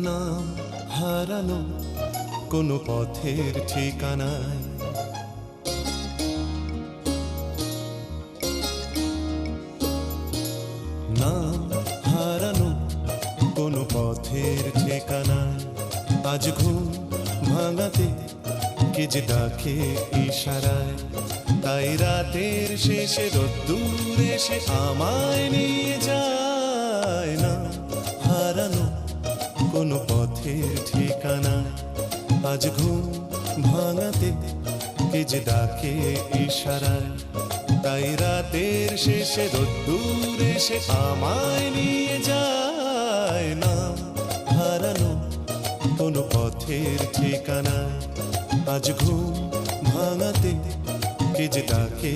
নাম হারানো কোনো পথের ঠিকানায়, নাম হারানো কোনো পথের ঠিকানায়। আজ ঘুম ভাঙাতে কে যে ডাকে ইশারায়, তাই রাতের শেষে রোদ্দুর এসে আমায় নিয়ে যায়। না হারানো কোনো পথের ঠিকানায়, আজ ঘুম ভাঙাতে কে যে ডাকে ইশারায়, তাই রাতের শেষে রোদ্দুর এসে আমায় নিয়ে যায়। না হারানো কোনো পথের ঠিকানায়, আজ ঘুম ভাঙাতে কে যে ডাকে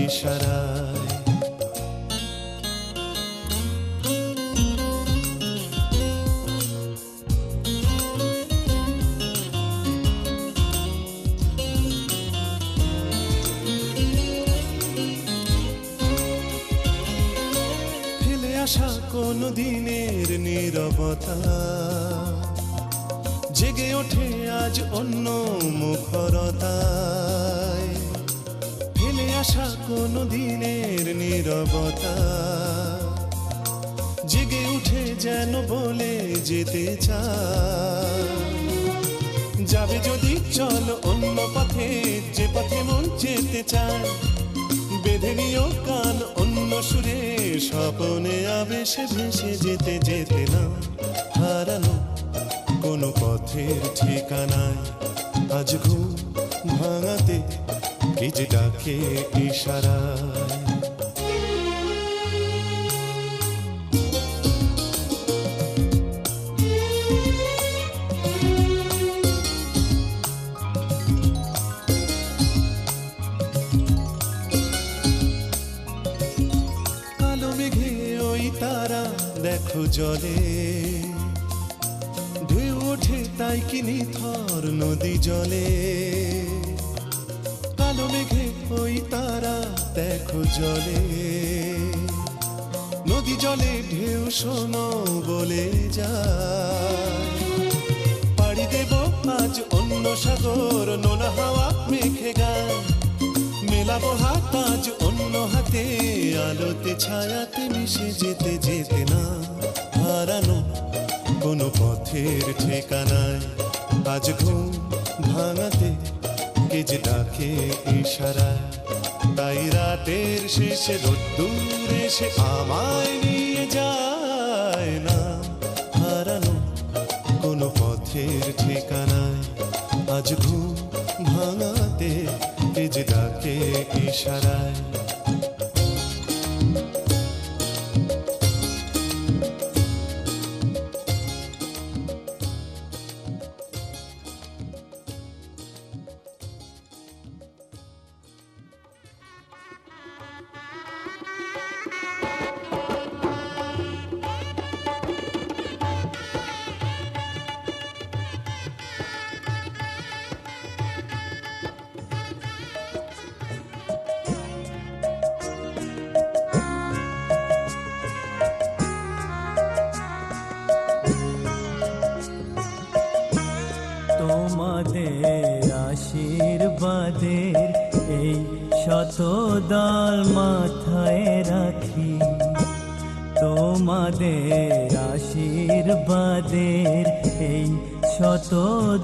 ইশারায়। ফেলে আসা কোনো দিনের নীরবতা জেগে ওঠে আজ অন্য মুখরতায়। ফেলে আসা কোনো দিনের নীরবতা জেগে উঠে যেন বলে যেতে চায়, যাবে যদি চল অন্য পথে, যে পথে মন যেতে চায়। বেঁধে নিও কান অন্য সুরে, স্বপনে আবেশে ভেসে যেতে যেতে না হারানো কোনো পথের ঠিকানায়, আজ ঘুম ভাঙাতে কে যে ডাকে ইশারায়। কালো মেঘে ওই তারা দেখো জলে, ঢেউ ওঠে তাই কি নিথর নদী জলে। কালো মেঘে ওই তারা দেখো জলে, নদী জলে ঢেউ শোনো বলে যায়। পাড়ি দেব আজ অন্য সাগর, নোনা হাওয়া মেঘে গায়। মেলাবো হাত আজ অন্য হাতে, আলোতে ছায়াতে মিশে যেতে যেতে না হারানো কোনো পথের ঠিকানায়, আজ ঘুম ভাঙাতে কে যে ডাকে ইশারায়। তাই রাতের শেষে রোদ্দুর এসে আমায় নিয়ে যায়। না হারানো কোনো পথের ঠিকানায়, আজ ঘুম ভাঙাতে কে যে ডাকে ইশারায়। তোমাদের আশীর্বাদের এই শত দল মাথায় রাখি, তোমাদের আশীর্বাদের এই শত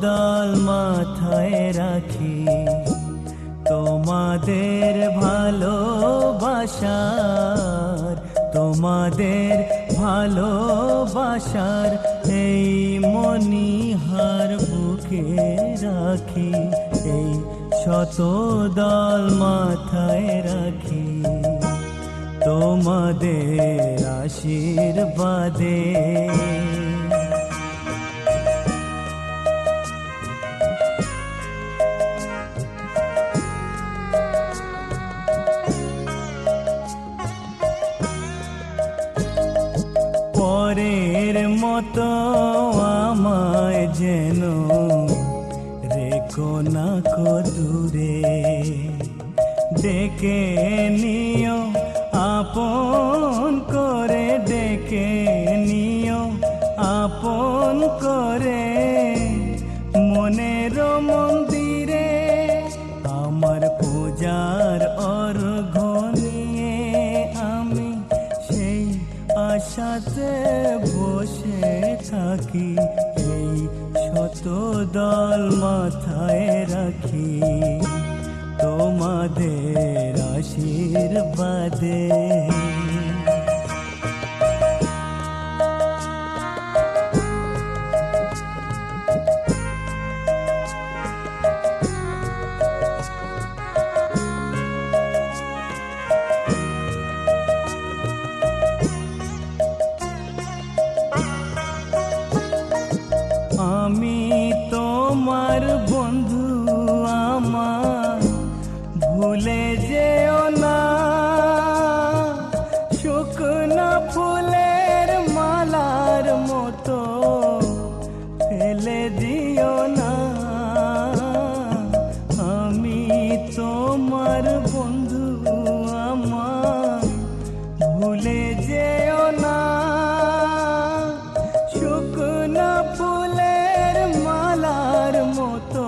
দল মাথায় রাখি। তোমাদের ভালোবাসার, তোমাদের ভালোবাসার এই মণিহার বুকে রাখি, এই শত দল মাথায় রাখি। তোমাদের আশীর্বাদে পরের মতো আমায় যেন রেখো না কো দূরে, ডেকে নিও আপন করে, ডেকে নিও আপন করে। আশাতে বসে থাকি, এই শত দল মাথায় রাখি তোমাদের আশীর্বাদে। আমি তোমার বন্ধু, আমার ভুলে যেও না, শুকনো ফুলের মালার মতো ফেলে দিও না। আমি তোমার বন্ধু, আমার ভুলে যেও না, শুকনো ফুলের মালার মতো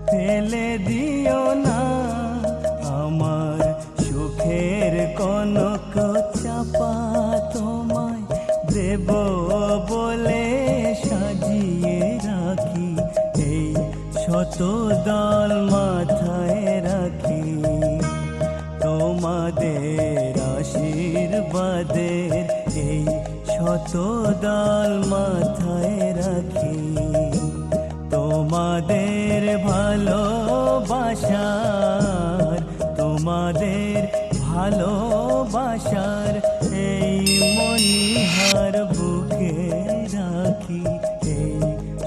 ফেলে দিও না। আমার সুখের কনক চাপা তোমায় দেব বলে সাজিয়ে রাখি, এই শত দল মাথায় রাখি তোমাদের আশীর্বাদের, এই শত দল মাথায় রাখি তোমাদের ভালোবাসার, তোমাদের ভালোবাসার এই মণিহার বুকে রাখি, এই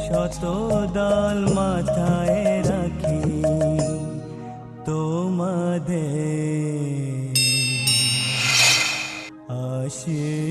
শত দল মাথায় রাখি তোমাদের আশীর্বাদে।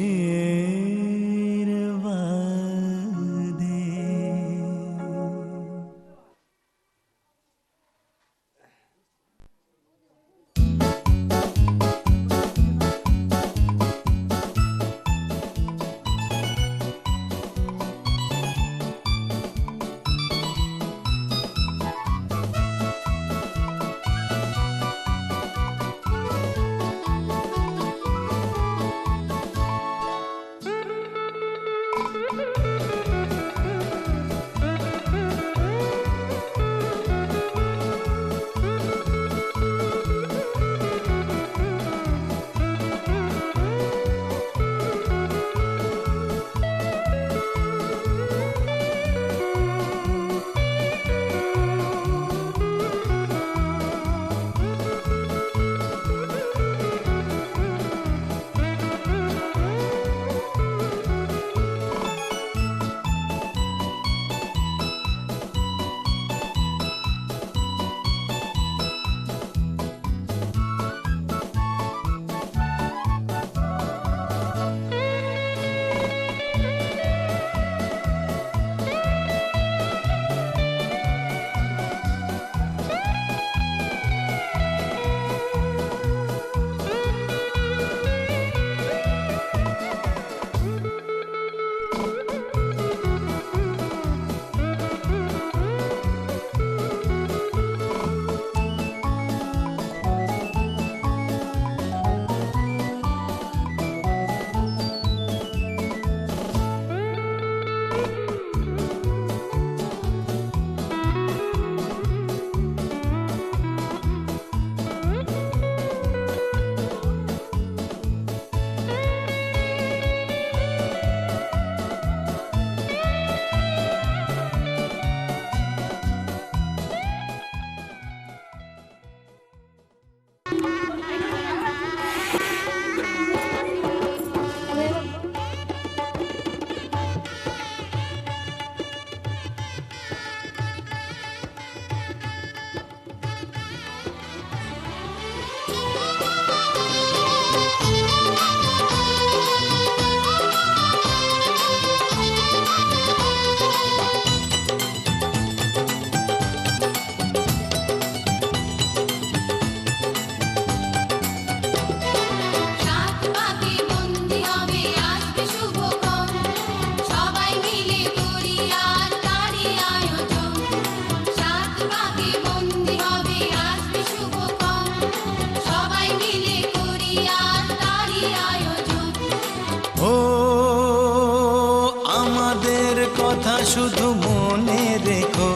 শুধু মনে রেখো,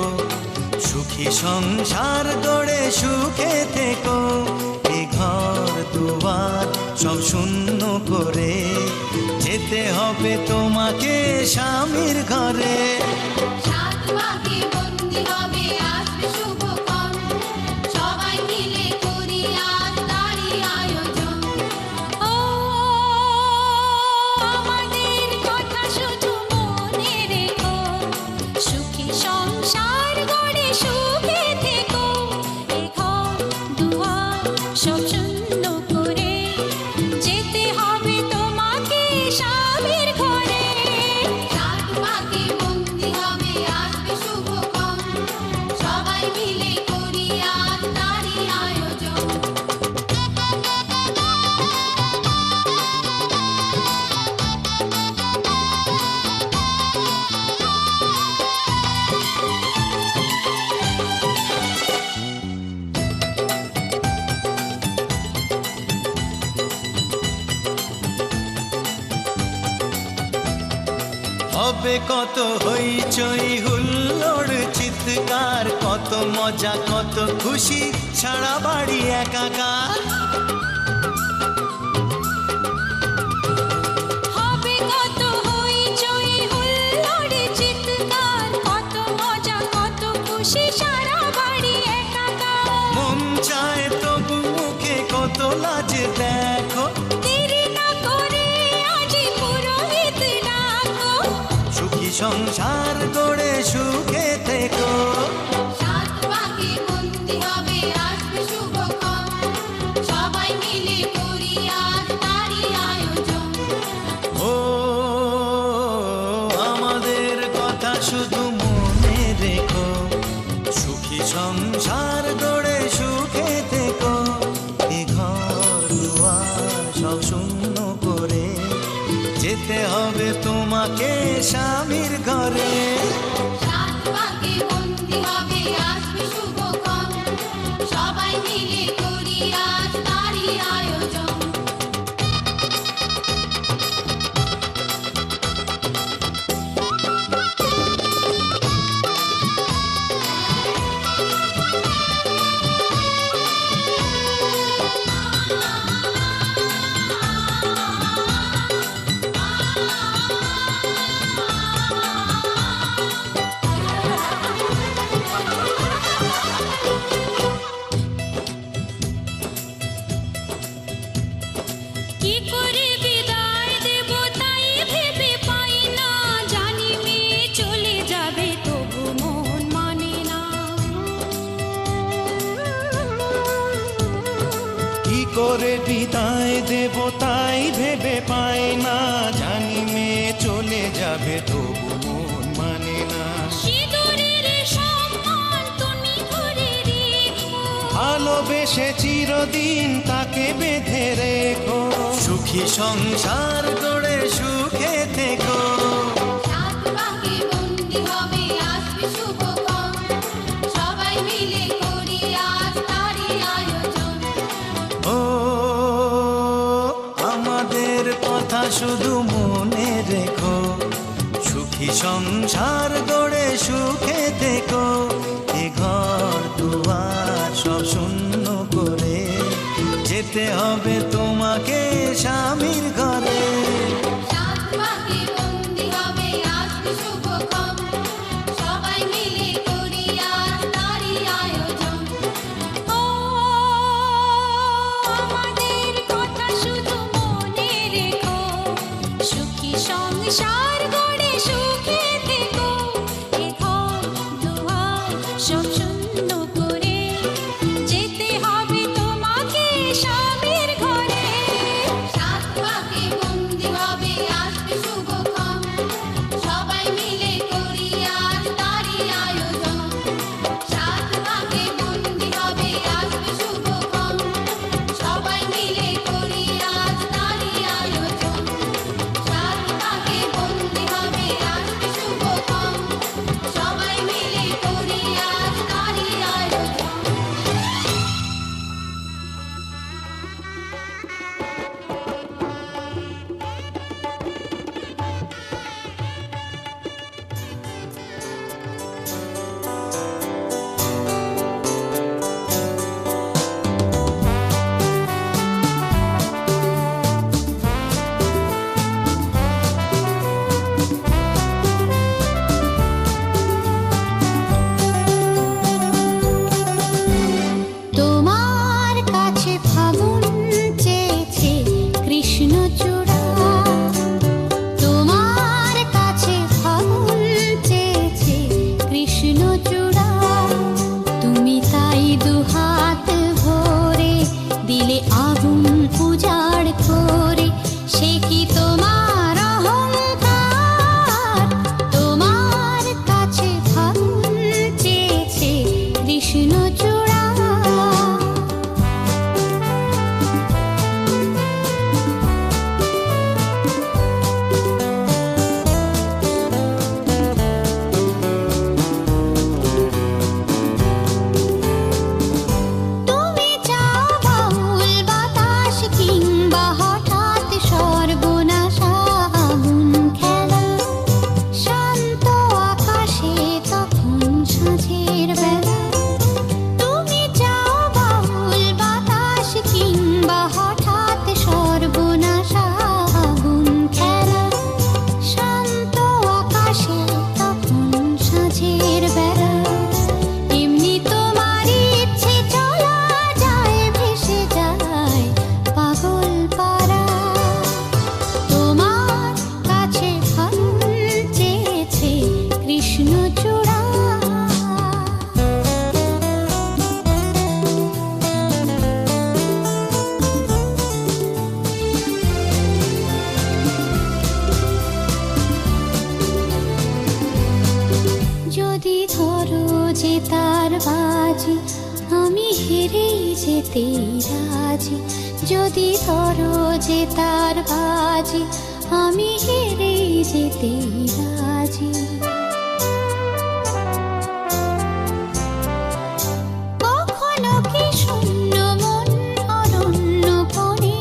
সুখী সংসার গড়ে সুখে থেকো। এ ঘর দুয়ার সব শূন্য করে যেতে হবে তোমাকে স্বামীর ঘরে। সাত পাকে বন্দি হবে আসবে শুভক্ষণ, সবাই মিলে করি আজ তারই আয়োজন। ও আমাদের কথা শুধু মনে রেখো, সুখী সংসার গড়ে সুখে থেকো। এ ঘর দুয়ার সব শূন্য করে যেতে হবে তোমাকে স্বামীর ঘরে। সাত পাকে বন্দি হবে আসবে শুভক্ষণ, সবাই মিলে করি আজ তারই আয়োজন। হবে কত হইচই হুল্লোড় চিৎকার, কত মজা কত খুশি সারা বাড়ি একাকার। হবে কত হইচই হুল্লোড় চিৎকার, কত মজা কত খুশি সারা বাড়ি একাকার। মন চায় তবু মুখে কত লাজ দেখো, দেরি না করে আজই পুরোহিত ডাকো। সুখী সংসার গড়ে সুখে থেকো। সাত পাকে বন্দি হবে আসবে শুভক্ষণ, সবাই মিলে করি আজ তারই আয়োজন। ও আমাদের কথা শুধু মনে রেখো, সুখী সংসার গড়ে সুখে থেকো। এ ঘর দুয়ার সব শূন্য করে যেতে হবে তোমাকে স্বামীর ঘরে। সাত পাকে বন্দি হবে আসবে শুভক্ষণ, সবাই মিলে করি আজ তারই আয়োজন। কি করে বিদায় দেব তাই ভেবে পাই না, জানি মেয়ে চলে যাবে তবু মন মানে না। কি করে বিদায় দেব তাই ভেবে পাই না, জানি মেয়ে চলে যাবে তবু মন মানে না। সিঁদুরের সম্মান তুমি ধরে রেখো, ভালোবেসে চিরদিন তাকে বেঁধে রেখো, সুখী সংসার গড়ে সুখে থেকো। সাত পাকে বন্দি হবে আসবে শুভক্ষণ, সবাই মিলে করি আজ তারই আয়োজন। ও আমাদের কথা শুধু মনে রেখো, সুখী সংসার গড়ে সুখে থেকো। এ ঘর দুয়ার সব শূন্য করে যেতে হবে তোমাকে স্বামীর ঘরে। সাত পাকে বন্দি হবে আসবে শুভক্ষণ, সবাই মিলে করি আজ তারই আয়োজন। ও আমাদের কথা শুধু মনে রেখো, সুখী সংসার গড়ে সুখে থেকো। এ ঘর দুয়ার সব শূন্য করে যেতে হবে তোমাকে স্বামীর ঘরে। সাত পাকে বন্দি হবে আসবে শুভক্ষণ, সবাই মিলে করি আজ তারই আয়োজন। সাত পাকে বন্দি হবে আসবে শুভক্ষণ, সবাই মিলে করি আজ তারই আয়োজন। সাত পাকে বন্দি হবে আসবে বাজি, আমি হেরেই যেতেই রাজি। যদি ধরো যে তার বাজি, আমি হেরেই যেতেই রাজি। কখনো কি শূন্য মন অরণ্য কোণে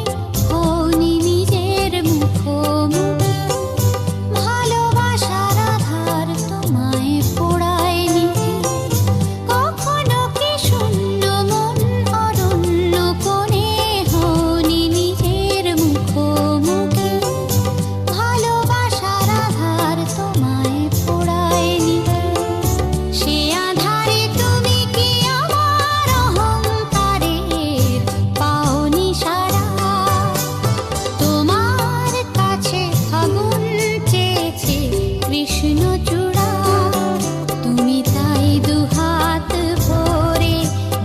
হওনি নিজের মুখোমুখি? ভালোবাসার আধার তোমায় পোড়ায়নি। কখনো কি শূন্য মন অরণ্য কোণে হওনি নিজের মুখোমুখি? ভালোবাসার আধার তোমায় পোড়ায়নি। সে আধারে তুমি কি আমার অহংকারের পাওনি সাড়া? তোমার কাছে আগুন চেয়েছে কৃষ্ণচূড়া, তুমি তাই দুহাত ভরে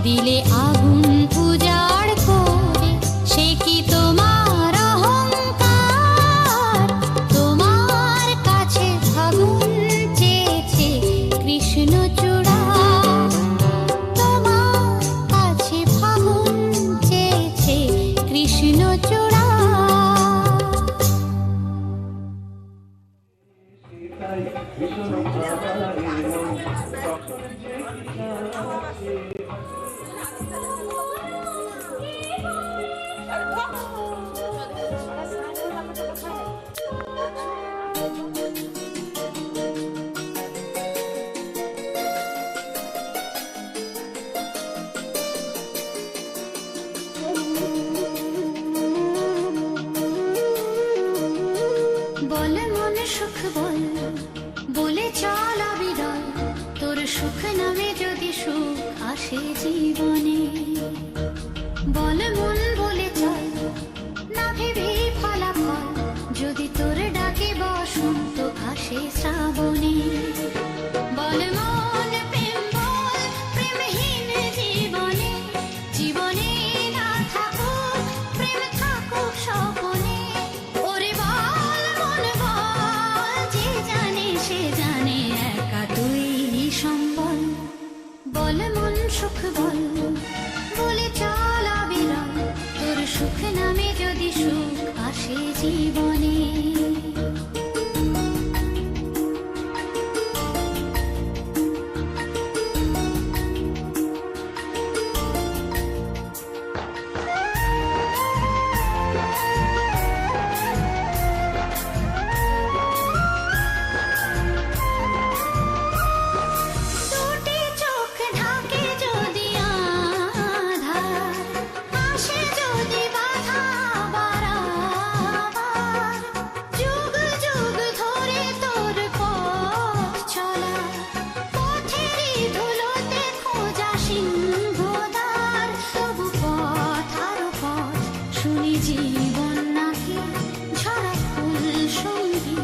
দিলে আগুন উজাড় করে। সে কি তোমার অহংকার? তোমার কাছে আগুন চেয়েছে কৃষ্ণচূড়া, তোমার কাছে আগুন চেয়েছে কৃষ্ণচূড়া। বল মন সুখ বল, বলে চল অবিরল, তোর সুখ নামে যদি সুখ আসে জীবনে। বল মন বলে চল, না ভেবে ফলাফল, যদি তোর ডাকে বসন্ত আসে শ্রাবণে। বল মন প্রেম বল, প্রেমহীন জীবনে, জীবনে না থাকুক প্রেম, থাকুক স্বপনে। ওরে বল মন বল, যে জানে সে জানে একা তুই সম্বল। বল মন সুখ বল, বলে চল অবিরল, তোর সুখ নামে যদি সুখ আসে জীবনে। দুটি চোখ ঢাকে যদি আঁধার, আসে যদি বাধা বারবার, যুগ যুগ ধরে তোর পথ চলা, পথেরই ধুলোতে খোঁজা সিংহদ্বার। তবু পথ আরো পথ, শুনি জীবন নাকি ঝরা ফুল সঙ্গী,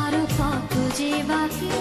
আরো কত যে বাকি।